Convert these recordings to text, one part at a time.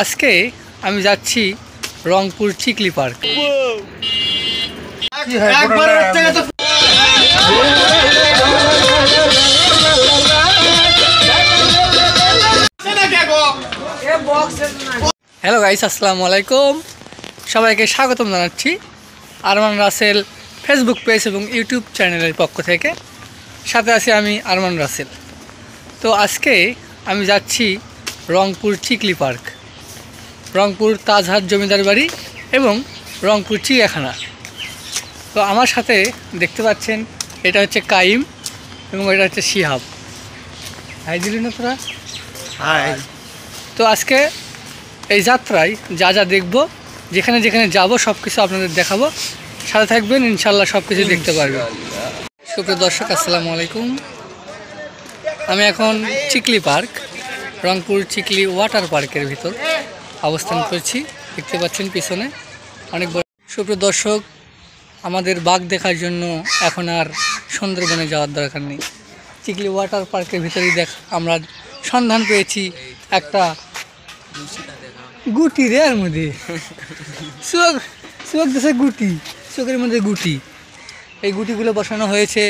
আজকে আমি যাচ্ছি Rangpur Chikli park. Hello guys, আসসালামু আলাইকুম। সবাইকে স্বাগতম জানাচ্ছি আরমান রাসেল ফেসবুক পেজ এবং ইউটিউব চ্যানেলের পক্ষ থেকে। সাথে আছি আমি আরমান রাসেল। তো আজকে আমি যাচ্ছি রংপুর চিকলি পার্ক, রংপুর তাজহাট জমিদার বাড়ি এবং রংপুর চিড়িয়াখানা। তো আমার সাথে দেখতে পাচ্ছেন এটা হচ্ছে কাইম এবং এটা হচ্ছে শিহাব। হাই দিলি না তোরা? হাই। তো আজকে এই যাত্রায় যা যা দেখব, যেখানে যেখানে যাব সব কিছু আপনাদের দেখাবো। সাথে থাকবেন, ইনশাল্লাহ সব কিছু দেখতে পারবেন। সুপ্রিয় দর্শক, আসসালামু আলাইকুম। আমি এখন চিকলি পার্ক, রংপুর চিকলি ওয়াটার পার্কের ভিতর অবস্থান করছি। দেখতে পাচ্ছেন পিছনে অনেক বড়। সুপ্রিয় দর্শক, আমাদের বাঘ দেখার জন্য এখন আর সুন্দরবনে যাওয়ার দরকার নেই। চিকলি ওয়াটার পার্কের ভিতরেই আমরা সন্ধান পেয়েছি একটা গুটি রে, এর মধ্যে চোখ দেশে গুটি, চোখের মধ্যে গুটি। এই গুটিগুলো বসানো হয়েছে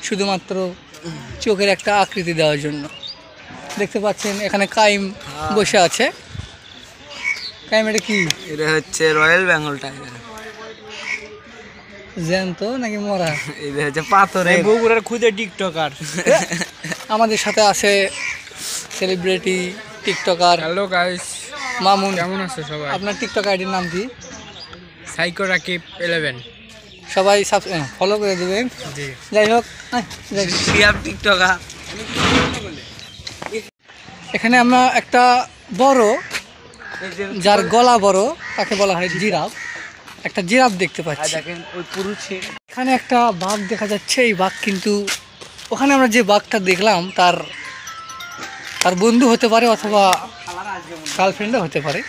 শুধুমাত্র চোখের একটা আকৃতি দেওয়ার জন্য। দেখতে পাচ্ছেন এখানে কাইম বসে আছে। কাইম, এটা কি? এটা হচ্ছে রয়্যাল বেঙ্গল টাইগার। জ্যান্ত নাকি মরা? এটা হচ্ছে পাথরে বগুড়ার খুদে টিকটকার। আমাদের সাথে আছে celebrity TikToker. Hello guys, Mamun. কেমন আছো সবাই? আপনার টিকটক আইডির নাম কি? সাইকো রাকিব 11। সবাই ফলো করে দেবেন। জি, যাই হোক, শিহাব টিকটকার। এখানে আমরা একটা বড়, যার গলা বড়, তাকে বলা হয় জিরাফ, একটা জিরাফ দেখতে পাচ্ছি। দেখেন ওই পুরুষে এখানে একটা বাঘ দেখা যাচ্ছে। এই বাঘ কিন্তু ওখানে আমরা যে বাঘটা দেখলাম তার বন্ধু হতে পারে অথবা গার্লফ্রেন্ডও হতে পারে।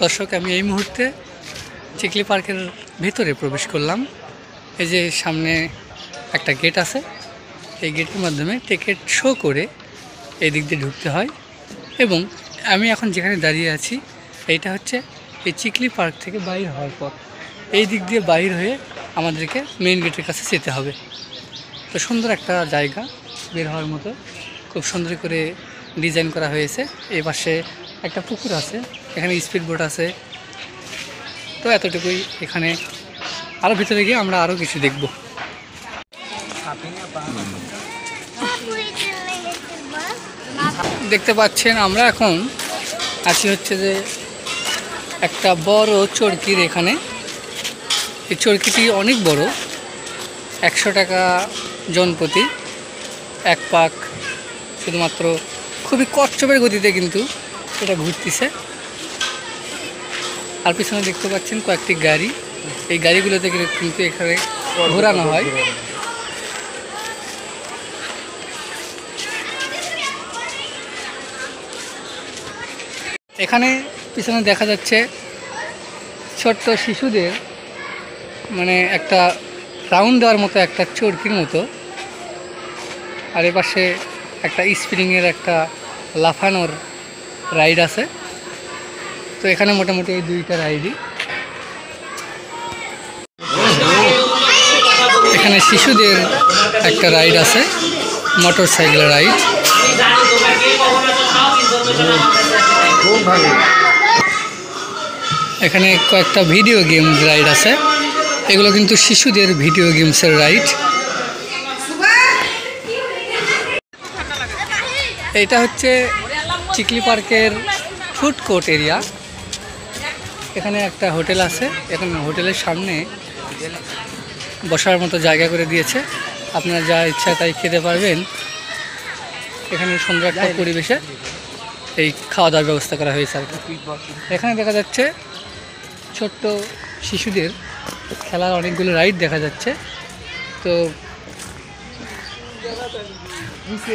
দর্শক, আমি এই মুহূর্তে চিকলি পার্কের ভেতরে প্রবেশ করলাম। এই যে সামনে একটা গেট আছে, এই গেটের মাধ্যমে টিকিট শো করে এই দিক দিয়ে ঢুকতে হয়। এবং আমি এখন যেখানে দাঁড়িয়ে আছি এইটা হচ্ছে এই চিকলি পার্ক থেকে বাইর হওয়ার পর। এই দিক দিয়ে বাইর হয়ে আমাদেরকে মেইন গেটের কাছে যেতে হবে। তো সুন্দর একটা জায়গা, বের হওয়ার মতো, খুব সুন্দর করে ডিজাইন করা হয়েছে। এই পাশে একটা পুকুর আছে, এখানে স্পিড বোট আছে। তো এতটুকুই। এখানে আরও ভিতরে গিয়ে আমরা আরও কিছু দেখব। দেখতে পাচ্ছেন আমরা এখন আছি হচ্ছে যে একটা বড় চরকির এখানে। এই চরকিটি অনেক বড়, 100 টাকা জনপ্রতি এক পাক। শুধুমাত্র খুবই কচ্ছপের গতিতে কিন্তু এটা ঘুরতেছে। আর পিছনে দেখতে পাচ্ছেন কয়েকটি গাড়ি, এই গাড়িগুলোতে কিন্তু এখানে ঘোরানো হয়। এখানে পিছনে দেখা যাচ্ছে ছোট্ট শিশুদের মানে একটা রাউন্ড দেওয়ার মতো একটা চরকির মতো। আর এপাশে একটা স্প্রিংয়ের একটা লাফানোর রাইড আছে। তো এখানে মোটামুটি এই দুইটা রাইডই। এখানে শিশুদের একটা রাইড আছে, মোটর সাইকেল রাইড। এখানে কয়েকটা ভিডিও গেম রাইড আছে, এগুলো কিন্তু শিশুদের ভিডিও গেমসের রাইড। এটা হচ্ছে চিকলি পার্কের ফুড কোর্ট এরিয়া। এখানে একটা হোটেল আছে, এখানে হোটেলের সামনে বসার মতো জায়গা করে দিয়েছে। আপনারা যা ইচ্ছা তাই খেতে পারবেন। এখানে সুন্দর একটা পরিবেশে এই খাওয়া দাওয়ার ব্যবস্থা করা হয়েছে আর কি। এখানে দেখা যাচ্ছে ছোট্ট শিশুদের খেলার অনেকগুলো রাইড দেখা যাচ্ছে। তো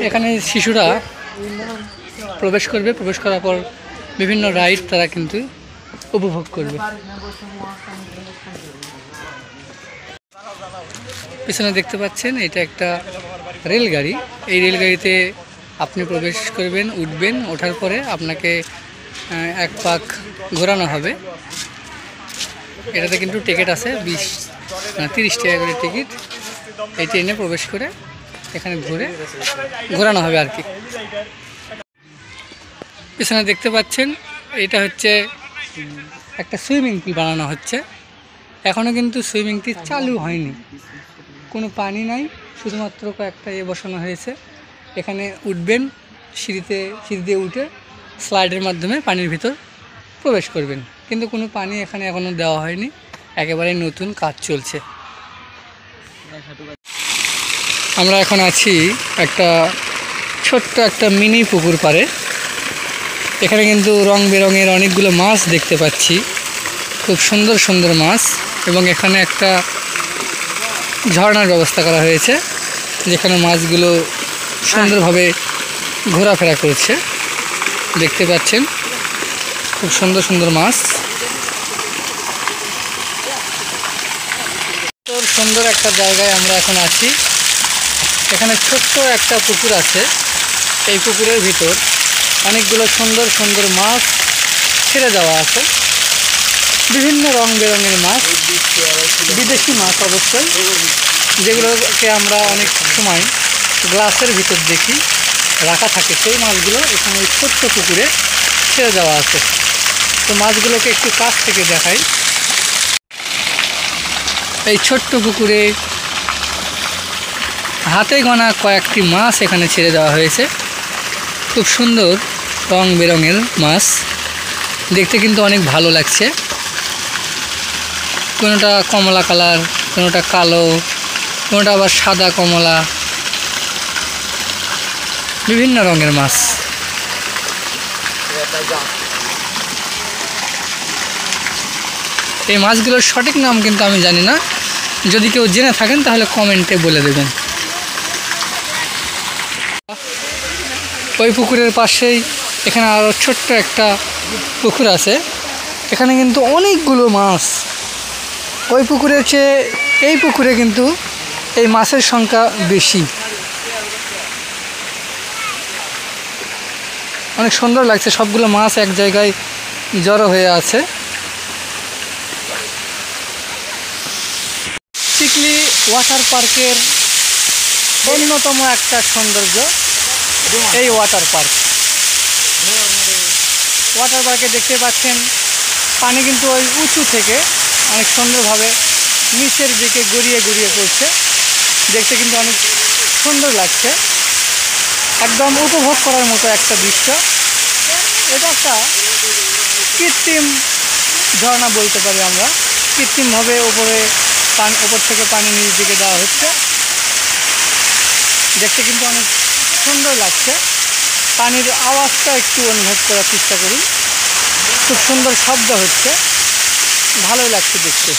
এখানে শিশুরা প্রবেশ করবে, প্রবেশ করার পর বিভিন্ন রাইড তারা কিন্তু উপভোগ করবে। পিছনে দেখতে পাচ্ছেন এটা একটা রেলগাড়ি। এই রেলগাড়িতে আপনি প্রবেশ করবেন, উঠবেন, ওঠার পরে আপনাকে এক পাক ঘোরানো হবে। এটাতে কিন্তু টিকিট আছে 30 টাকা করে টিকিট। এই ট্রেনে প্রবেশ করে এখানে ঘোরানো হবে আর কি। পিছনে দেখতে পাচ্ছেন এটা হচ্ছে একটা সুইমিং পুল বানানো হচ্ছে। এখনও কিন্তু সুইমিংটি চালু হয়নি, কোনো পানি নাই, শুধুমাত্র কয়েকটা বসানো হয়েছে। এখানে উঠবেন, সিঁড়ি দিয়ে উঠে স্লাইডের মাধ্যমে পানির ভিতর প্রবেশ করবেন, কিন্তু কোনো পানি এখানে এখনও দেওয়া হয়নি, একেবারে নতুন কাজ চলছে। আমরা এখন আছি একটা ছোট্ট একটা মিনি পুকুর পাড়ে। এখানে কিন্তু রং বেরঙের অনেকগুলো মাছ দেখতে পাচ্ছি, খুব সুন্দর সুন্দর মাছ। এবং এখানে একটা ঝর্ণার ব্যবস্থা করা হয়েছে, যেখানে মাছগুলো সুন্দরভাবে ঘোরাফেরা করছে। দেখতে পাচ্ছেন খুব সুন্দর সুন্দর মাছ। সুন্দর একটা জায়গায় আমরা এখন আছি। এখানে ছোট্ট একটা পুকুর আছে। এই পুকুরের ভিতর অনেকগুলো সুন্দর সুন্দর মাছ ছেড়ে দেওয়া আছে, বিভিন্ন রং বেরঙের মাছ, বিদেশি মাছ অবশ্যই, যেগুলোকে আমরা অনেক সময় গ্লাসের ভিতর দেখি রাখা থাকে। সেই মাছগুলো এখানে ওই ছোট্ট পুকুরে ছেড়ে দেওয়া আছে। তো মাছগুলোকে একটু কাছ থেকে দেখাই। এই ছোট্ট পুকুরে হাতে গোনা কয়েকটি মাছ এখানে ছেড়ে দেওয়া হয়েছে, খুব সুন্দর রং বেরঙের মাছ, দেখতে কিন্তু অনেক ভালো লাগছে। কোনোটা কমলা কালার, কোনোটা কালো, কোনোটা আবার সাদা কমলা, বিভিন্ন রঙের মাছ। এই মাছগুলোর সঠিক নাম কিন্তু আমি জানি না, যদি কেউ জেনে থাকেন তাহলে কমেন্টে বলে দেবেন। ওই পুকুরের পাশেই এখানে আরও ছোট্ট একটা পুকুর আছে। এখানে কিন্তু অনেকগুলো মাছ। ওই পুকুরের চেয়ে এই পুকুরে কিন্তু এই মাছের সংখ্যা বেশি। অনেক সুন্দর লাগছে, সবগুলো মাছ এক জায়গায় জড়ো হয়ে আছে। চিকলি ওয়াটার পার্কের অন্যতম একটা সৌন্দর্য এই ওয়াটার পার্কে দেখতে পাচ্ছেন পানি কিন্তু ওই উঁচু থেকে অনেক সুন্দরভাবে নিচের দিকে গড়িয়ে গড়িয়ে পড়ছে। দেখতে কিন্তু অনেক সুন্দর লাগছে, একদম উপভোগ করার মতো একটা দৃশ্য। এটা একটা কৃত্রিম ঝর্ণা বলতে পারি আমরা। কৃত্রিমভাবে ওপর থেকে পানি নিচ দিকে দেওয়া হচ্ছে। দেখতে কিন্তু অনেক সুন্দর লাগছে। পানির আওয়াজটা একটু অনুভব করার চেষ্টা করুন, খুব সুন্দর শব্দ হচ্ছে, ভালোই লাগছে দেখতে।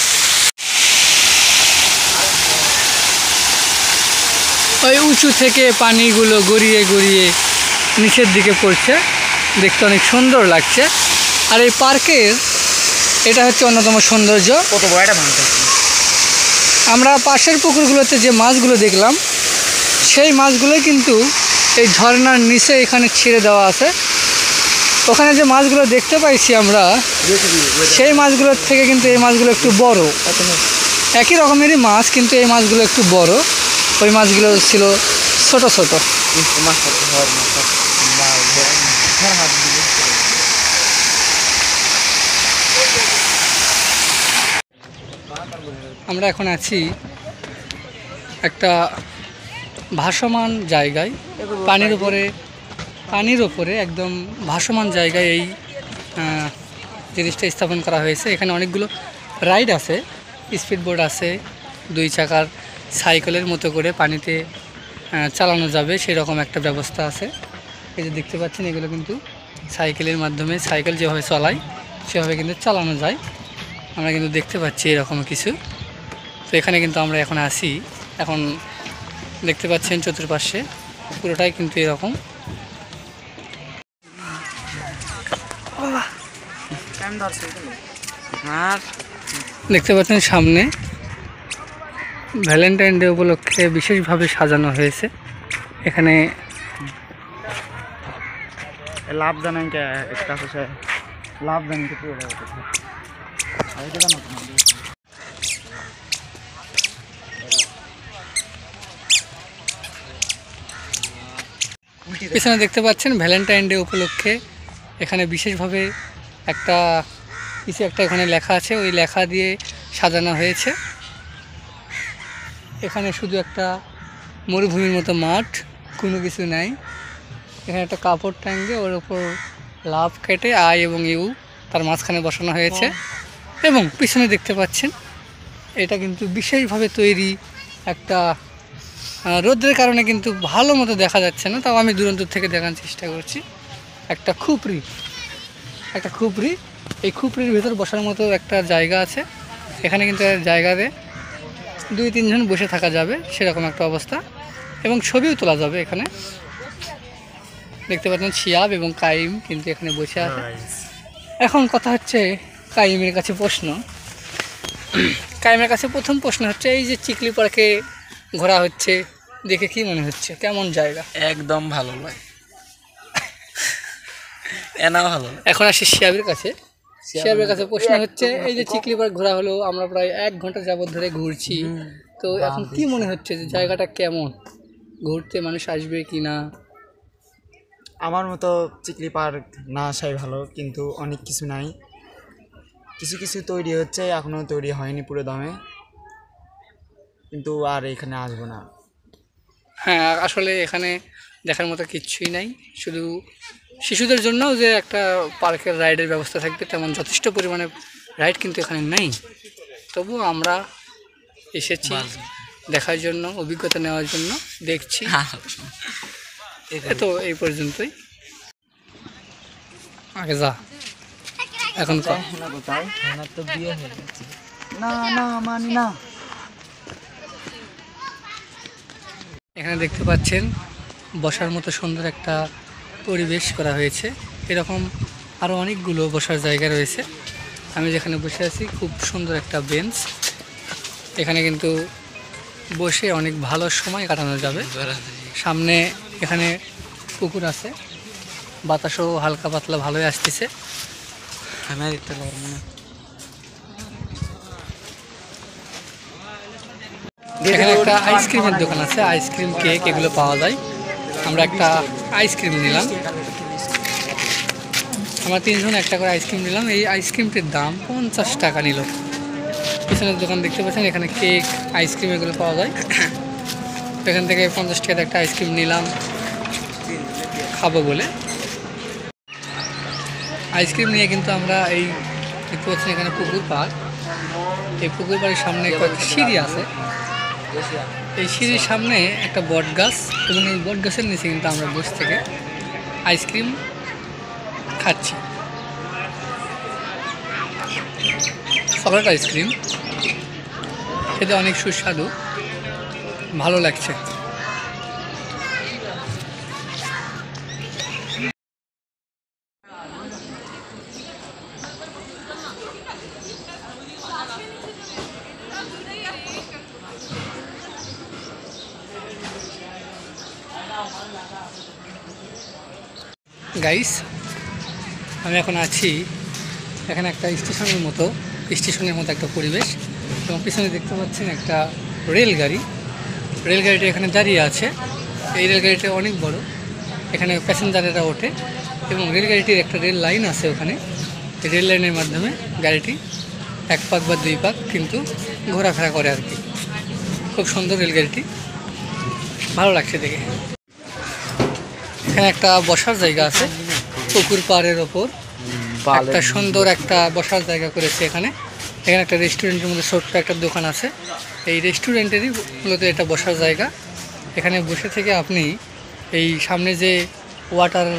ওই উঁচু থেকে পানিগুলো গড়িয়ে গড়িয়ে নিচের দিকে পড়ছে, দেখতে অনেক সুন্দর লাগছে। আর এই পার্কের এটা হচ্ছে অন্যতম সৌন্দর্য। কত বড় একটা ভাঙতে আমরা পাশের পুকুরগুলোতে যে মাছগুলো দেখলাম, সেই মাছগুলোই কিন্তু এই ঝর্ণার নিচে এখানে ছেড়ে দেওয়া আছে। ওখানে যে মাছগুলো দেখতে পাইছি আমরা, সেই মাছগুলোর থেকে কিন্তু এই মাছগুলো একটু বড়। একই রকমেরই মাছ, কিন্তু এই মাছগুলো একটু বড়। ওই মাছগুলো ছিল ছোট ছোট। আমরা এখন আছি একটা ভাসমান জায়গায়, পানির ওপরে একদম ভাসমান জায়গায় এই জিনিসটা স্থাপন করা হয়েছে। এখানে অনেকগুলো রাইড আছে, স্পিডবোট আছে, 2 চাকার সাইকেলের মতো করে পানিতে চালানো যাবে সেরকম একটা ব্যবস্থা আছে। এই যে দেখতে পাচ্ছেন, এগুলো কিন্তু সাইকেলের মাধ্যমে, সাইকেল যেভাবে চলায় সেভাবে কিন্তু চালানো যায়। আমরা কিন্তু দেখতে পাচ্ছি এরকম কিছু। তো এখানে কিন্তু আমরা এখন আসি। এখন দেখতে পাচ্ছেন চতুর্পাশে পুরোটাই কিন্তু এরকম। আর দেখতে পাচ্ছেন সামনে ভ্যালেন্টাইন ডে উপলক্ষে বিশেষভাবে সাজানো হয়েছে। এখানে लाभदान है क्या इसका कुछ है लाभदान कितनी हो रहा है अरे क्या ना পিছনে দেখতে পাচ্ছেন ভ্যালেন্টাইন ডে উপলক্ষে এখানে বিশেষভাবে একটা কিছু একটা এখানে লেখা আছে, ওই লেখা দিয়ে সাজানো হয়েছে। এখানে শুধু একটা মরুভূমির মতো মাঠ, কোনো কিছু নাই। এখানে একটা কাপড় টাঙ্গে ওর ওপর লাভ কেটে আই এবং ইউ তার মাঝখানে বসানো হয়েছে। এবং পিছনে দেখতে পাচ্ছেন এটা কিন্তু বিশেষভাবে তৈরি একটা রোদ্রের কারণে কিন্তু ভালো মতো দেখা যাচ্ছে না, তাও আমি দূরান্তর থেকে দেখার চেষ্টা করছি। একটা খুপড়ি, এই খুপড়ির ভেতর বসার মতো একটা জায়গা আছে। এখানে কিন্তু জায়গাতে 2-3 জন বসে থাকা যাবে, সেরকম একটা অবস্থা, এবং ছবিও তোলা যাবে। এখানে দেখতে পাচ্ছেন শিয়াব এবং কাইম কিন্তু এখানে বসে আছে। এখন কথা হচ্ছে কাইমের কাছে প্রশ্ন, কাইমের কাছে প্রথম প্রশ্ন হচ্ছে এই যে চিকলি পার্কে ঘোরা হচ্ছে দেখে কি মনে হচ্ছে, কেমন জায়গা? একদম ভালো লাগে, এনা ভালো। এখন আসি শিয়াবের কাছে। শিয়াবের কাছে প্রশ্ন হচ্ছে এই যে চিকলি পার্ক ঘোরা হলো, আমরা প্রায় 1 ঘন্টা যাবত ধরে ঘুরছি, তো এখন কি মনে হচ্ছে যে জায়গাটা কেমন, ঘুরতে মানুষ আসবে কি না? আমার মতো চিকলি পার্ক না আসাই ভালো, কিন্তু অনেক কিছু নাই, কিছু কিছু তৈরি হচ্ছে, এখনও তৈরি হয়নি পুরো দমে, কিন্তু আর এখানে আসবো না। হ্যাঁ, আসলে এখানে দেখার মতো কিচ্ছুই নাই, শুধু শিশুদের জন্যও যে একটা পার্কের রাইডের ব্যবস্থা থাকবে তেমন যথেষ্ট পরিমাণে রাইড কিন্তু এখানে নেই। তবুও আমরা এসেছি দেখার জন্য, অভিজ্ঞতা নেওয়ার জন্য, দেখছি। তো এই পর্যন্তই, আগে যা এখন কর। তো বিয়ে হয়ে গেছে। না না মানি না। এখানে দেখতে পাচ্ছেন বসার মতো সুন্দর একটা পরিবেশ করা হয়েছে, এরকম আরও অনেকগুলো বসার জায়গা রয়েছে। আমি যেখানে বসে আছি খুব সুন্দর একটা বেঞ্চ, এখানে কিন্তু বসে অনেক ভালো সময় কাটানো যাবে। সামনে এখানে পুকুর আছে, বাতাসও হালকা পাতলা ভালোই আসতেছে। এখানে একটা আইসক্রিমের দোকান আছে, আইসক্রিম কেক এগুলো পাওয়া যায়। আমরা একটা আইসক্রিম নিলাম, আমরা 3 জন একটা করে আইসক্রিম নিলাম। এই আইসক্রিমটির দাম 50 টাকা নিল। পিছনের দোকান দেখতে পাচ্ছেন, এখানে কেক আইসক্রিম এগুলো পাওয়া যায়। এখান থেকে 50 টাকার একটা আইসক্রিম নিলাম খাবো বলে। আইসক্রিম নিয়ে কিন্তু আমরা এই দেখতে পাচ্ছেন এখানে পুকুর পাড়, এই পুকুর পাড়ের সামনে কয়েকটা সিঁড়ি আছে, এই সিঁড়ির সামনে একটা বট গাছ, এবং এই বট গাছের নিচে কিন্তু আমরা বসে থেকে আইসক্রিম খাচ্ছি। চকলেট আইসক্রিম খেতে অনেক সুস্বাদু, ভালো লাগছে। গাইস, আমি এখন আছি এখানে একটা স্টেশনের মতো একটা পরিবেশ, এবং পিছনে দেখতে পাচ্ছেন একটা রেলগাড়িটা এখানে দাঁড়িয়ে আছে। এই রেলগাড়িটা অনেক বড়, এখানে প্যাসেঞ্জারেরা ওঠে, এবং রেলগাড়িটির একটা রেল লাইন আছে ওখানে। এই রেল লাইনের মাধ্যমে গাড়িটি 1 পাক বা 2 পাক কিন্তু ঘোরাফেরা করে আর কি। খুব সুন্দর রেলগাড়িটি, ভালো লাগছে দেখে। এখানে একটা বসার জায়গা আছে পুকুর পাড়ের ওপর, একটা সুন্দর একটা বসার জায়গা করেছে এখানে। এখানে একটা রেস্টুরেন্টের মধ্যে ছোট্ট একটা দোকান আছে, এই রেস্টুরেন্টেরই মূলত এটা বসার জায়গা। এখানে বসে থেকে আপনি এই সামনে যে ওয়াটার